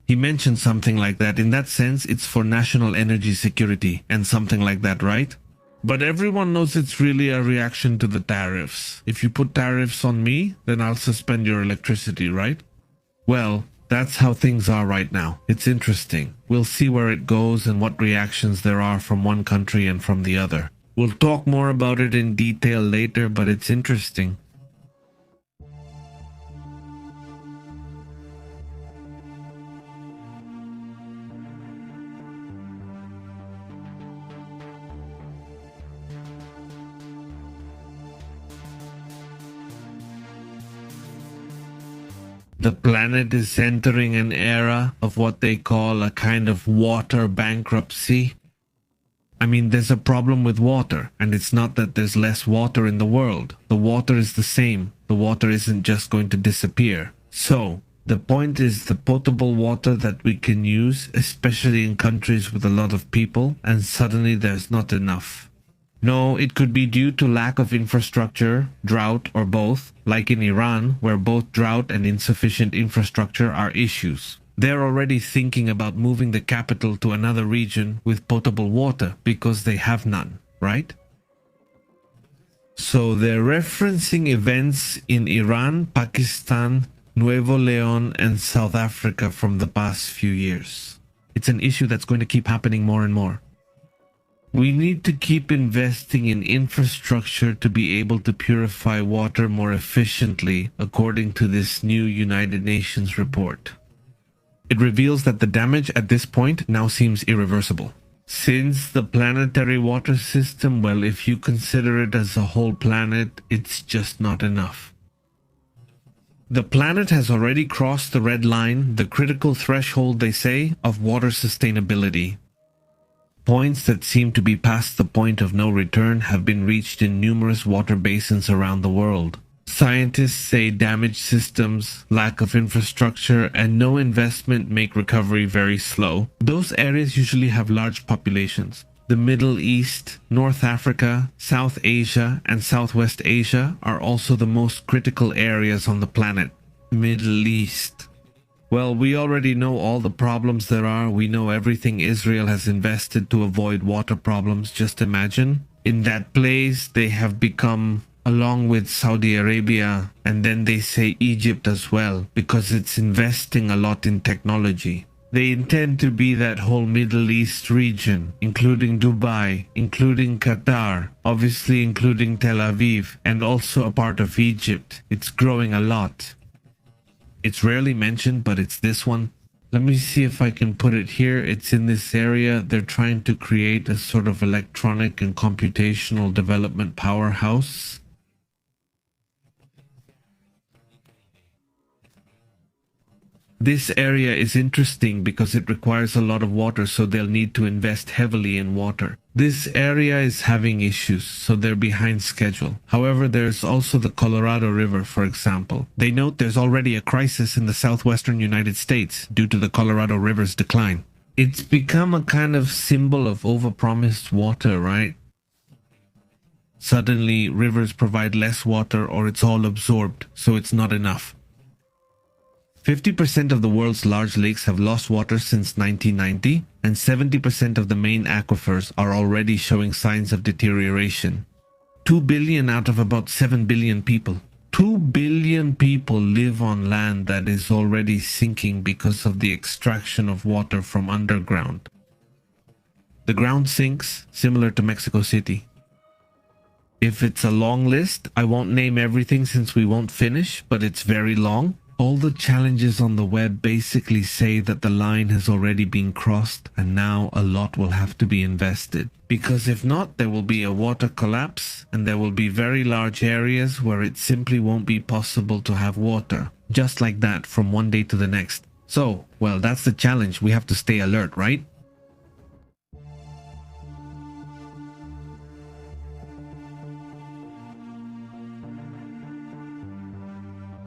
He mentioned something like that. In that sense, it's for national energy security and something like that, right? But everyone knows it's really a reaction to the tariffs. If you put tariffs on me, then I'll suspend your electricity, right? Well, that's how things are right now. It's interesting. We'll see where it goes and what reactions there are from one country and from the other. We'll talk more about it in detail later, but it's interesting. The planet is entering an era of what they call a kind of water bankruptcy. I mean, there's a problem with water, and it's not that there's less water in the world. The water is the same. The water isn't just going to disappear. So, the point is the potable water that we can use, especially in countries with a lot of people, and suddenly there's not enough. No, it could be due to lack of infrastructure, drought, or both, like in Iran, where both drought and insufficient infrastructure are issues. They're already thinking about moving the capital to another region with potable water because they have none, right? So they're referencing events in Iran, Pakistan, Nuevo León, and South Africa from the past few years. It's an issue that's going to keep happening more and more. We need to keep investing in infrastructure to be able to purify water more efficiently, according to this new United Nations report. It reveals that the damage at this point now seems irreversible. Since the planetary water system, well, if you consider it as a whole planet, it's just not enough. The planet has already crossed the red line, the critical threshold, they say, of water sustainability. Points that seem to be past the point of no return have been reached in numerous water basins around the world. Scientists say damaged systems, lack of infrastructure, and no investment make recovery very slow. Those areas usually have large populations. The Middle East, North Africa, South Asia, and Southwest Asia are also the most critical areas on the planet. Middle East. Well, we already know all the problems there are. We know everything Israel has invested to avoid water problems. Just imagine. In that place, they have become, along with Saudi Arabia, and then they say Egypt as well, because it's investing a lot in technology. They intend to be that whole Middle East region, including Dubai, including Qatar, obviously including Tel Aviv, and also a part of Egypt. It's growing a lot. It's rarely mentioned, but it's this one. Let me see if I can put it here. It's in this area. They're trying to create a sort of electronic and computational development powerhouse. This area is interesting because it requires a lot of water, so they'll need to invest heavily in water. This area is having issues, so they're behind schedule. However, there's also the Colorado River, for example. They note there's already a crisis in the southwestern United States due to the Colorado River's decline. It's become a kind of symbol of overpromised water, right? Suddenly, rivers provide less water or it's all absorbed, so it's not enough. 50% of the world's large lakes have lost water since 1990, and 70% of the main aquifers are already showing signs of deterioration. 2 billion out of about 7 billion people. 2 billion people live on land that is already sinking because of the extraction of water from underground. The ground sinks, similar to Mexico City. If it's a long list, I won't name everything since we won't finish, but it's very long. All the challenges on the web basically say that the line has already been crossed and now a lot will have to be invested. Because if not, there will be a water collapse and there will be very large areas where it simply won't be possible to have water. Just like that from one day to the next. So, well, that's the challenge. We have to stay alert, right?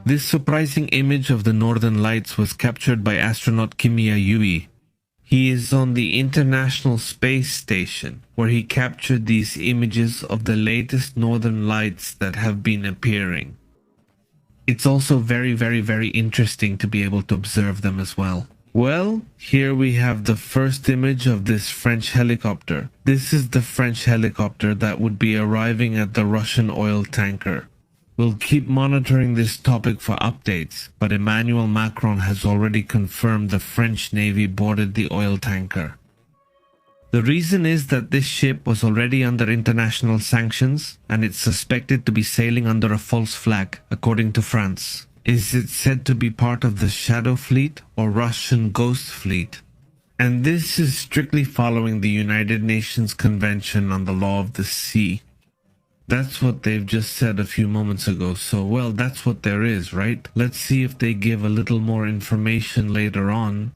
This surprising image of the Northern Lights was captured by astronaut Kimiya Yui. He is on the International Space Station, where he captured these images of the latest Northern Lights that have been appearing. It's also very interesting to be able to observe them as well. Well, here we have the first image of this French helicopter. This is the French helicopter that would be arriving at the Russian oil tanker. We'll keep monitoring this topic for updates, but Emmanuel Macron has already confirmed the French Navy boarded the oil tanker. The reason is that this ship was already under international sanctions, and it's suspected to be sailing under a false flag, according to France. Is it said to be part of the Shadow Fleet or Russian Ghost Fleet? And this is strictly following the United Nations Convention on the Law of the Sea. That's what they've just said a few moments ago, so well, that's what there is, right? Let's see if they give a little more information later on.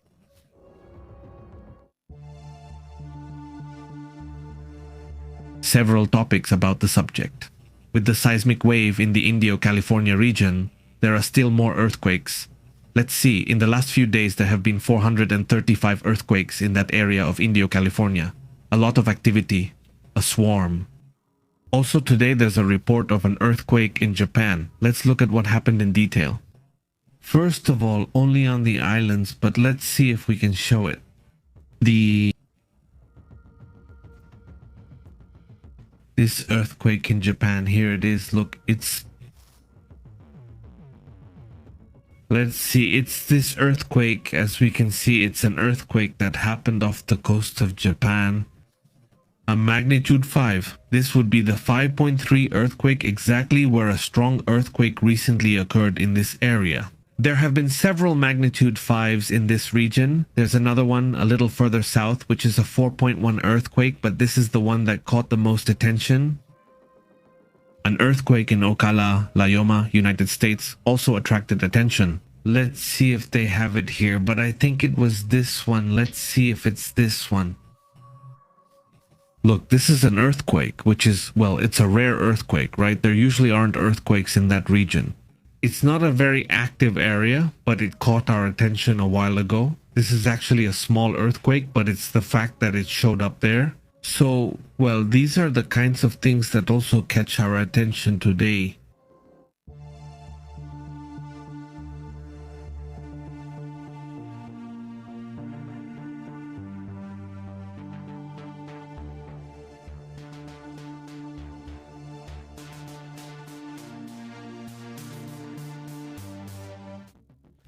Several topics about the subject. With the seismic wave in the Indio-California region, there are still more earthquakes. Let's see, in the last few days there have been 435 earthquakes in that area of Indio-California. A lot of activity, a swarm. Also today there's a report of an earthquake in Japan. Let's look at what happened in detail. First of all, only on the islands, but let's see if we can show it. This earthquake in Japan, here it is. Look, let's see, it's this earthquake. As we can see, it's an earthquake that happened off the coast of Japan. A magnitude 5. This would be the 5.3 earthquake exactly where a strong earthquake recently occurred in this area. There have been several magnitude 5s in this region. There's another one a little further south, which is a 4.1 earthquake, but this is the one that caught the most attention. An earthquake in Ocala, Layoma, United States also attracted attention. Let's see if they have it here, but I think it was this one. Let's see if it's this one. Look, this is an earthquake, which is, well, it's a rare earthquake, right? There usually aren't earthquakes in that region. It's not a very active area, but it caught our attention a while ago. This is actually a small earthquake, but it's the fact that it showed up there. So, well, these are the kinds of things that also catch our attention today.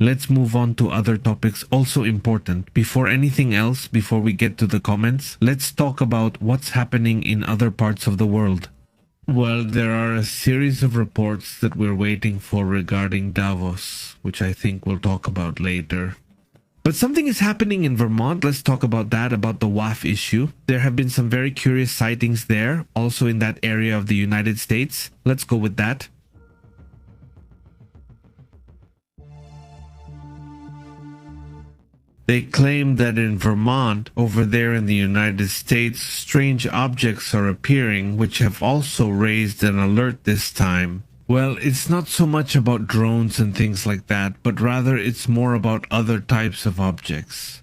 Let's move on to other topics also important. Before anything else, before we get to the comments, let's talk about what's happening in other parts of the world. Well, there are a series of reports that we're waiting for regarding Davos, which I think we'll talk about later. But something is happening in Vermont. Let's talk about that, about the WAF issue. There have been some very curious sightings there, also in that area of the United States. Let's go with that. They claim that in Vermont, over there in the United States, strange objects are appearing, which have also raised an alert this time. Well, it's not so much about drones and things like that, but rather it's more about other types of objects.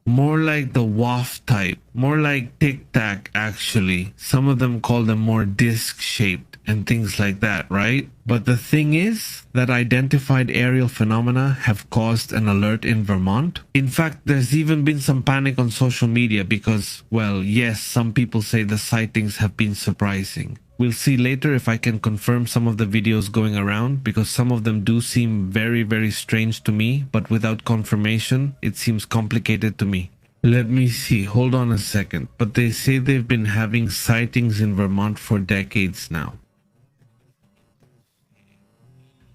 More like the waft type, more like Tic Tac actually. Some of them call them more disc-shaped and things like that, right? But the thing is that identified aerial phenomena have caused an alert in Vermont. In fact, there's even been some panic on social media because, well, yes, some people say the sightings have been surprising. We'll see later if I can confirm some of the videos going around because some of them do seem very, very strange to me, but without confirmation, it seems complicated to me. Let me see, hold on a second. But they say they've been having sightings in Vermont for decades now.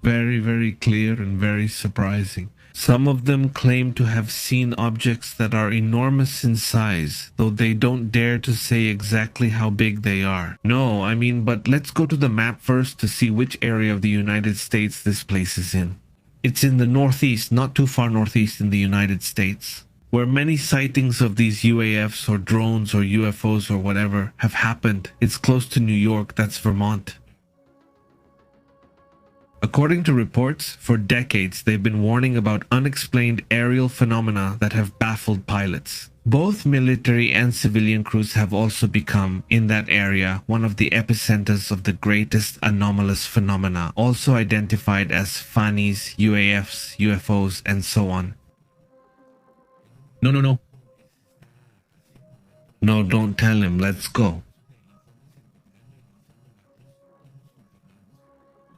Very, very clear and very surprising. Some of them claim to have seen objects that are enormous in size, though they don't dare to say exactly how big they are. No, I mean, but let's go to the map first to see which area of the United States this place is in. It's in the northeast, not too far northeast in the United States, where many sightings of these UAFs or drones or UFOs or whatever have happened. It's close to New York, that's Vermont. According to reports, for decades they've been warning about unexplained aerial phenomena that have baffled pilots. Both military and civilian crews have also become, in that area, one of the epicenters of the greatest anomalous phenomena, also identified as FANIs, UAFs, UFOs, and so on. No. No, don't tell him. Let's go.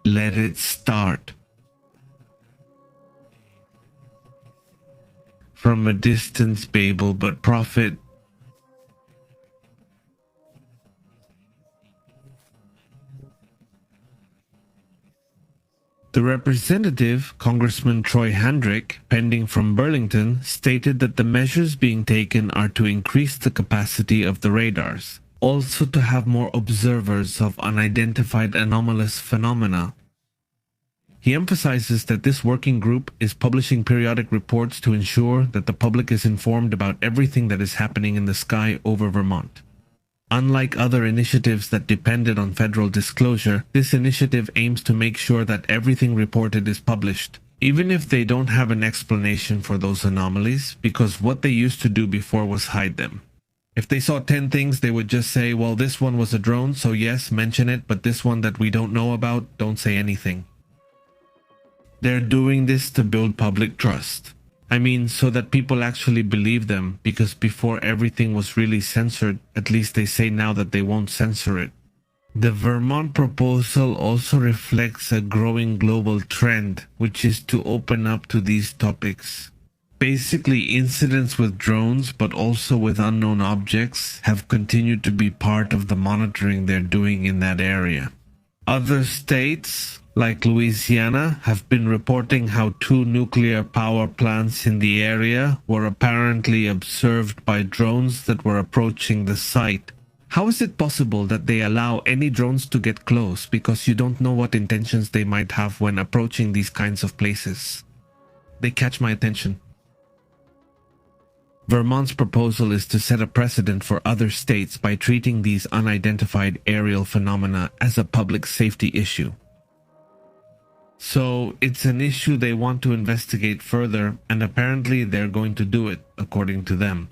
Let it start. From a distance, Babel, but prophet. The representative, Congressman Troy Hendrick, pending from Burlington, stated that the measures being taken are to increase the capacity of the radars, also to have more observers of unidentified anomalous phenomena. He emphasizes that this working group is publishing periodic reports to ensure that the public is informed about everything that is happening in the sky over Vermont. Unlike other initiatives that depended on federal disclosure, this initiative aims to make sure that everything reported is published, even if they don't have an explanation for those anomalies, because what they used to do before was hide them. If they saw 10 things, they would just say, well, this one was a drone, so yes, mention it, but this one that we don't know about, don't say anything. They're doing this to build public trust. I mean, so that people actually believe them, because before everything was really censored, at least they say now that they won't censor it. The Vermont proposal also reflects a growing global trend, which is to open up to these topics. Basically, incidents with drones, but also with unknown objects, have continued to be part of the monitoring they're doing in that area. Other states, like Louisiana, have been reporting how 2 nuclear power plants in the area were apparently observed by drones that were approaching the site. How is it possible that they allow any drones to get close because you don't know what intentions they might have when approaching these kinds of places? They catch my attention. Vermont's proposal is to set a precedent for other states by treating these unidentified aerial phenomena as a public safety issue. So it's an issue they want to investigate further, and apparently they're going to do it, according to them.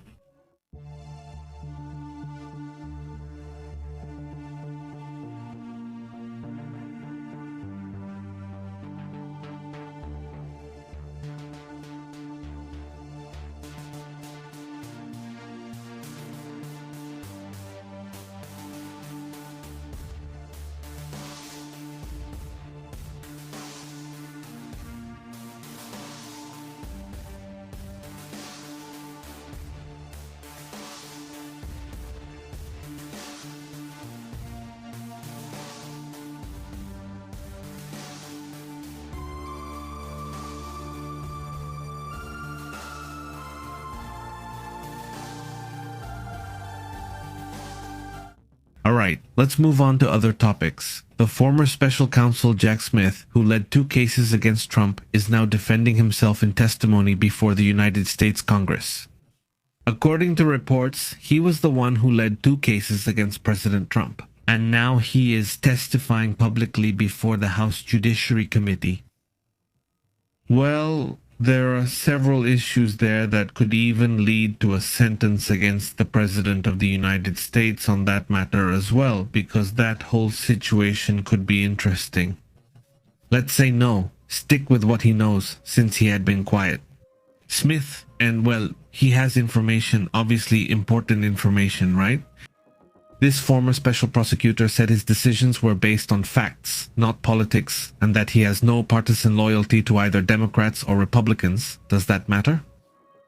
Alright, let's move on to other topics. The former special counsel Jack Smith, who led 2 cases against Trump, is now defending himself in testimony before the United States Congress. According to reports, he was the one who led 2 cases against President Trump, and now he is testifying publicly before the House Judiciary Committee. Well, there are several issues there that could even lead to a sentence against the President of the United States on that matter as well, because that whole situation could be interesting. Let's say no, stick with what he knows, since he had been quiet. Smith, and well, he has information, obviously important information, right? This former special prosecutor said his decisions were based on facts, not politics, and that he has no partisan loyalty to either Democrats or Republicans. Does that matter?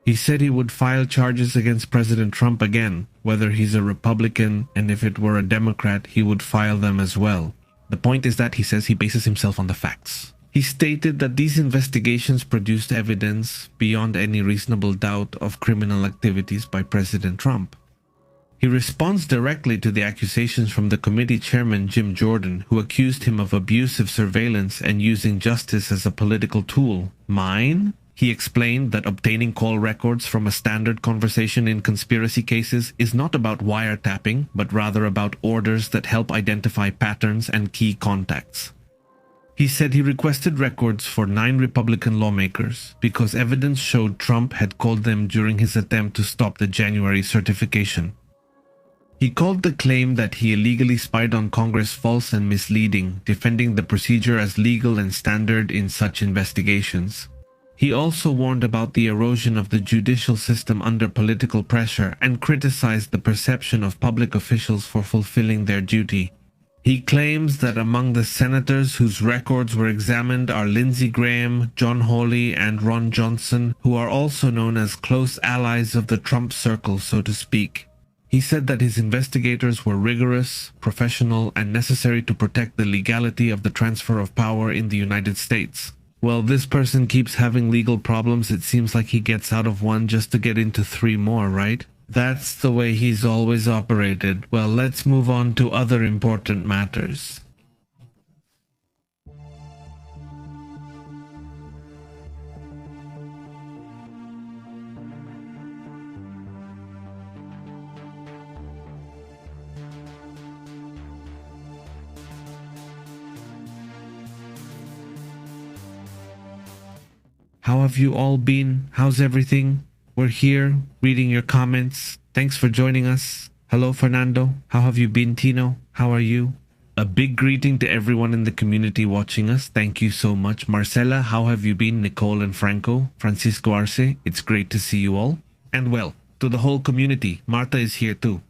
He said he would file charges against President Trump again, whether he's a Republican, and if it were a Democrat, he would file them as well. The point is that he says he bases himself on the facts. He stated that these investigations produced evidence beyond any reasonable doubt of criminal activities by President Trump. He responds directly to the accusations from the committee chairman Jim Jordan, who accused him of abusive surveillance and using justice as a political tool. Mine? He explained that obtaining call records from a standard conversation in conspiracy cases is not about wiretapping, but rather about orders that help identify patterns and key contacts. He said he requested records for 9 Republican lawmakers because evidence showed Trump had called them during his attempt to stop the January certification. He called the claim that he illegally spied on Congress false and misleading, defending the procedure as legal and standard in such investigations. He also warned about the erosion of the judicial system under political pressure and criticized the perception of public officials for fulfilling their duty. He claims that among the senators whose records were examined are Lindsey Graham, John Hawley, and Ron Johnson, who are also known as close allies of the Trump circle, so to speak. He said that his investigators were rigorous, professional, and necessary to protect the legality of the transfer of power in the United States. Well, this person keeps having legal problems. It seems like he gets out of one just to get into 3 more, right? That's the way he's always operated. Well, let's move on to other important matters. How have you all been? How's everything? We're here, reading your comments. Thanks for joining us. Hello, Fernando. How have you been, Tino? How are you? A big greeting to everyone in the community watching us. Thank you so much. Marcela, how have you been? Nicole and Franco. Francisco Arce, it's great to see you all. And well, to the whole community, Marta is here too.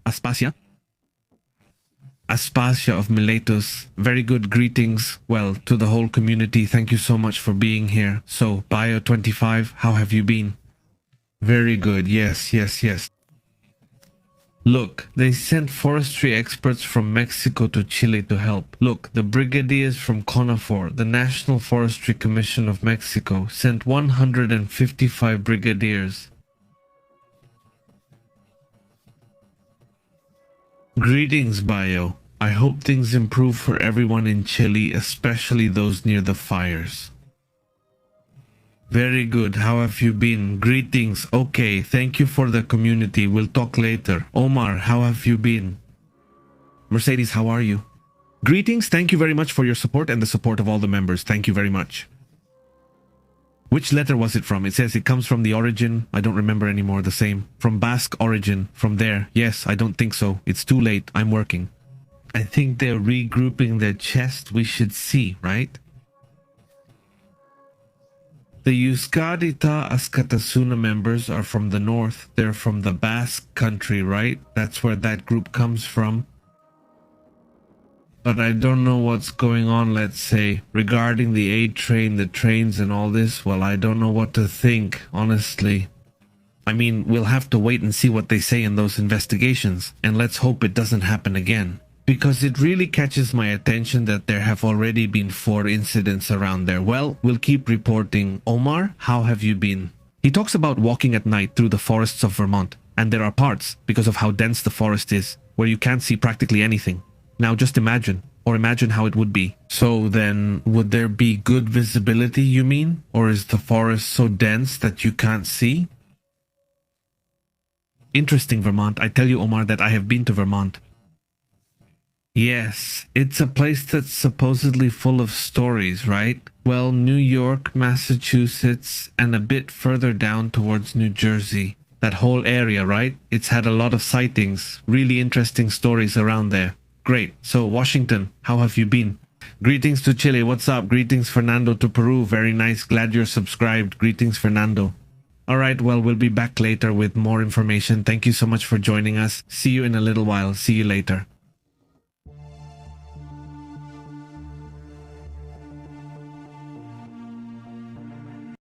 Aspasia of Miletus, very good greetings. Well, to the whole community, thank you so much for being here. So, Bio25, how have you been? Very good, yes. Look, they sent forestry experts from Mexico to Chile to help. Look, the brigadiers from CONAFOR, the National Forestry Commission of Mexico, sent 155 brigadiers. Greetings, Bio. I hope things improve for everyone in Chile, especially those near the fires. Very good. How have you been? Greetings. Okay, thank you for the community. We'll talk later. Omar, how have you been? Mercedes, how are you? Greetings. Thank you very much for your support and the support of all the members. Thank you very much. Which letter was it from? It says it comes from the origin. I don't remember anymore. The same. From Basque origin. From there. Yes, I don't think so. It's too late. I'm working. I think they're regrouping their chest. We should see, right? The Euskadita Askatasuna members are from the north. They're from the Basque country, right? That's where that group comes from. But I don't know what's going on, let's say, regarding the A train, the trains and all this. Well, I don't know what to think, honestly. I mean, we'll have to wait and see what they say in those investigations, and let's hope it doesn't happen again. Because it really catches my attention that there have already been 4 incidents around there. Well, we'll keep reporting. Omar, how have you been? He talks about walking at night through the forests of Vermont, and there are parts, because of how dense the forest is, where you can't see practically anything. Now just imagine, or imagine how it would be. So then, would there be good visibility, you mean? Or is the forest so dense that you can't see? Interesting, Vermont. I tell you, Omar, that I have been to Vermont. Yes, it's a place that's supposedly full of stories, right? Well, New York, Massachusetts, and a bit further down towards New Jersey. That whole area, right? It's had a lot of sightings, really interesting stories around there. Great. So, Washington, how have you been? Greetings to Chile. What's up? Greetings, Fernando, to Peru. Very nice. Glad you're subscribed. Greetings, Fernando. All right, well, we'll be back later with more information. Thank you so much for joining us. See you in a little while. See you later.